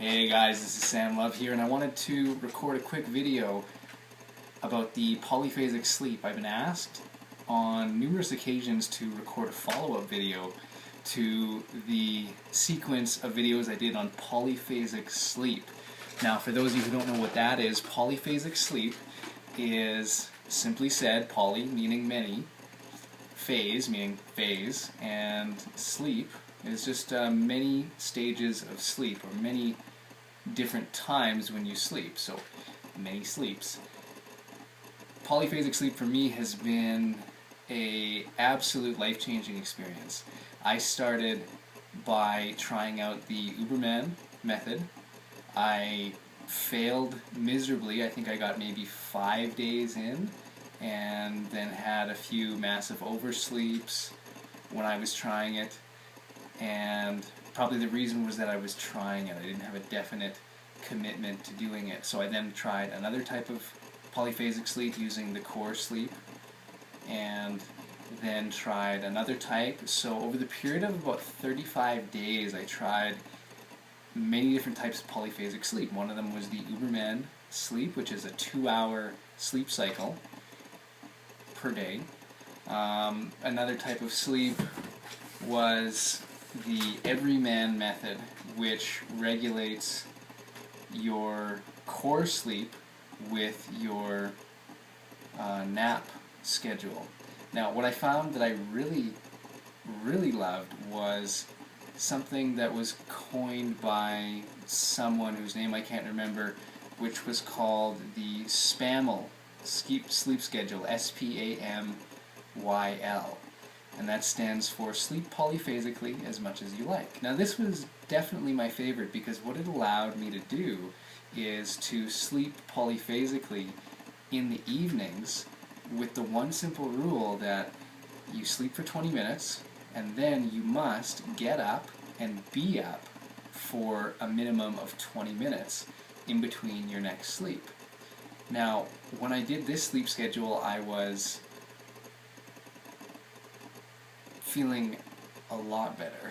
Hey guys, this is Sam Love here, and I wanted to record a quick video about the polyphasic sleep. I've been asked on numerous occasions to record a follow-up video to the sequence of videos I did on polyphasic sleep. Now, for those of you who don't know what that is, polyphasic sleep is, simply said, poly meaning many, phase meaning phase, and sleep is just many stages of sleep, or many different times when you sleep, so many sleeps. Polyphasic sleep for me has been a absolute life-changing experience. I started by trying out the Uberman method. I failed miserably. I think I got maybe 5 days in, and then had a few massive oversleeps when I was trying it. And probably the reason was that I was trying it. I didn't have a definite commitment to doing it. So I then tried another type of polyphasic sleep using the core sleep, and then tried another type. So over the period of about 35 days, I tried many different types of polyphasic sleep. One of them was the Uberman sleep, which is a 2-hour sleep cycle per day. Another type of sleep was the Everyman method, which regulates your core sleep with your nap schedule. Now, what I found that I really loved was something that was coined by someone whose name I can't remember, which was called the spaml sleep schedule, S-P-A-M-Y-L. And that stands for sleep polyphasically as much as you like. Now, this was definitely my favorite because what it allowed me to do is to sleep polyphasically in the evenings with the one simple rule that you sleep for 20 minutes and then you must get up and be up for a minimum of 20 minutes in between your next sleep. Now, when I did this sleep schedule, I was feeling a lot better.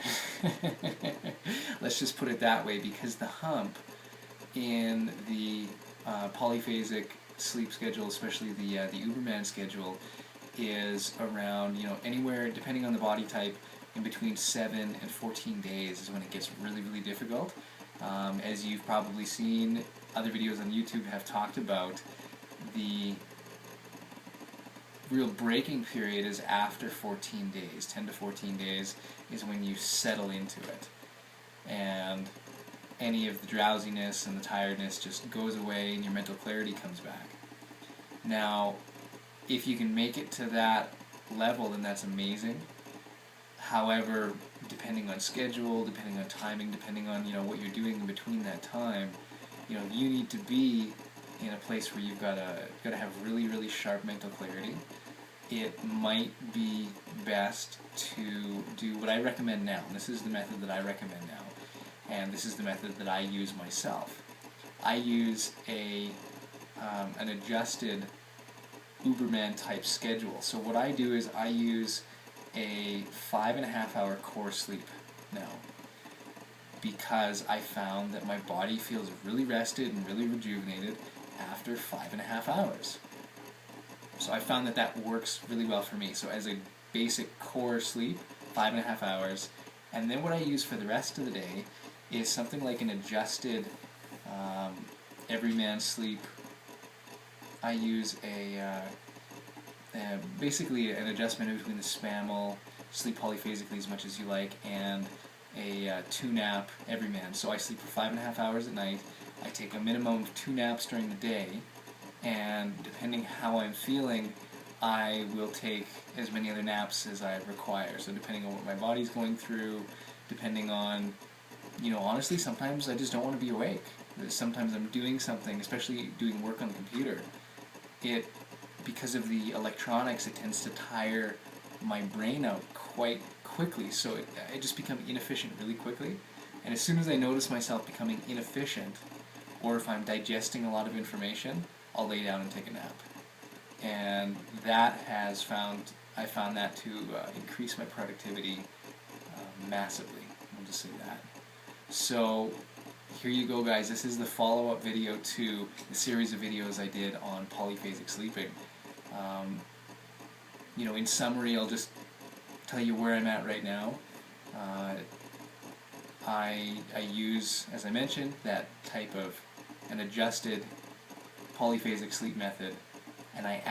Let's just put it that way, because the hump in the polyphasic sleep schedule, especially the Uberman schedule, is around, anywhere, depending on the body type, in between 7 and 14 days is when it gets really difficult. As you've probably seen, other videos on YouTube have talked about, the real breaking period is after 14 days. 10 to 14 days is when you settle into it. And any of the drowsiness and the tiredness just goes away and your mental clarity comes back. Now, if you can make it to that level, then that's amazing. However, depending on schedule, depending on timing, depending on what you're doing in between that time, you need to be in a place where you've got to have really sharp mental clarity. It might be best to do what I recommend now. And this is the method that I recommend now, and this is the method that I use myself. I use an adjusted Uberman type schedule. So what I do is I use a 5.5-hour core sleep now, because I found that my body feels really rested and really rejuvenated after 5.5 hours. So I found that that works really well for me. So as a basic core sleep, 5.5 hours, and then what I use for the rest of the day is something like an adjusted Everyman sleep. I use basically an adjustment between the spaml, sleep polyphasically as much as you like, and a 2-nap Everyman. So I sleep for 5.5 hours at night. I take a minimum of 2 naps during the day, and depending how I'm feeling, I will take as many other naps as I require. So depending on what my body's going through, depending on, honestly, sometimes I just don't want to be awake. Sometimes I'm doing something, especially doing work on the computer. Because of the electronics, it tends to tire my brain out quite quickly, so I just become inefficient really quickly. And as soon as I notice myself becoming inefficient, or if I'm digesting a lot of information, I'll lay down and take a nap. And that I found that to increase my productivity massively. I'll just say that. So, here you go, guys. This is the follow-up video to the series of videos I did on polyphasic sleeping. You know, in summary, I'll just tell you where I'm at right now. I use, as I mentioned, that type of an adjusted polyphasic sleep method, and I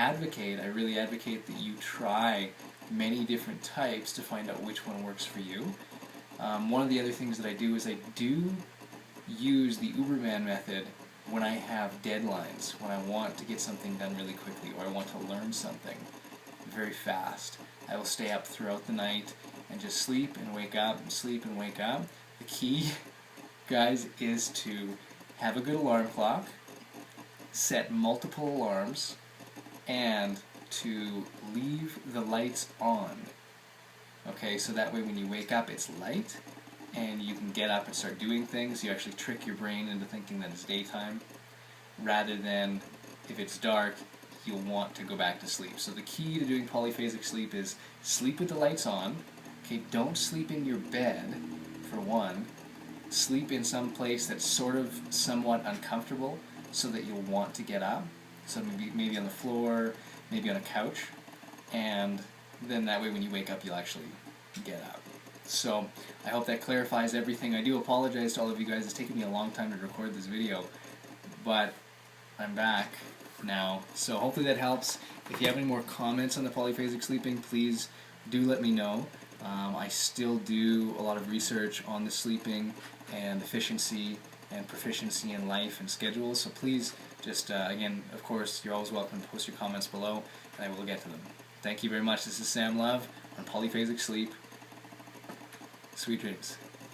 really advocate that you try many different types to find out which one works for you. One of the other things that I do is I do use the Uberman method when I have deadlines, when I want to get something done really quickly, or I want to learn something very fast. I will stay up throughout the night and just sleep and wake up, sleep and wake up. The key, guys, is to have a good alarm clock, set multiple alarms, and to leave the lights on. Okay, so that way when you wake up it's light and you can get up and start doing things. You actually trick your brain into thinking that it's daytime, rather than if it's dark you'll want to go back to sleep. So the key to doing polyphasic sleep is sleep with the lights on. Okay, don't sleep in your bed, for one. Sleep in some place that's sort of somewhat uncomfortable so that you'll want to get up. So maybe on the floor, maybe on a couch, and then that way when you wake up you'll actually get up. So I hope that clarifies everything. I do apologize to all of you guys. It's taken me a long time to record this video, but I'm back now. So hopefully that helps. If you have any more comments on the polyphasic sleeping, please do let me know. I still do a lot of research on the sleeping and efficiency and proficiency in life and schedules, so please just, again, of course, you're always welcome to post your comments below, and I will get to them. Thank you very much. This is Sam Love on Polyphasic Sleep. Sweet dreams.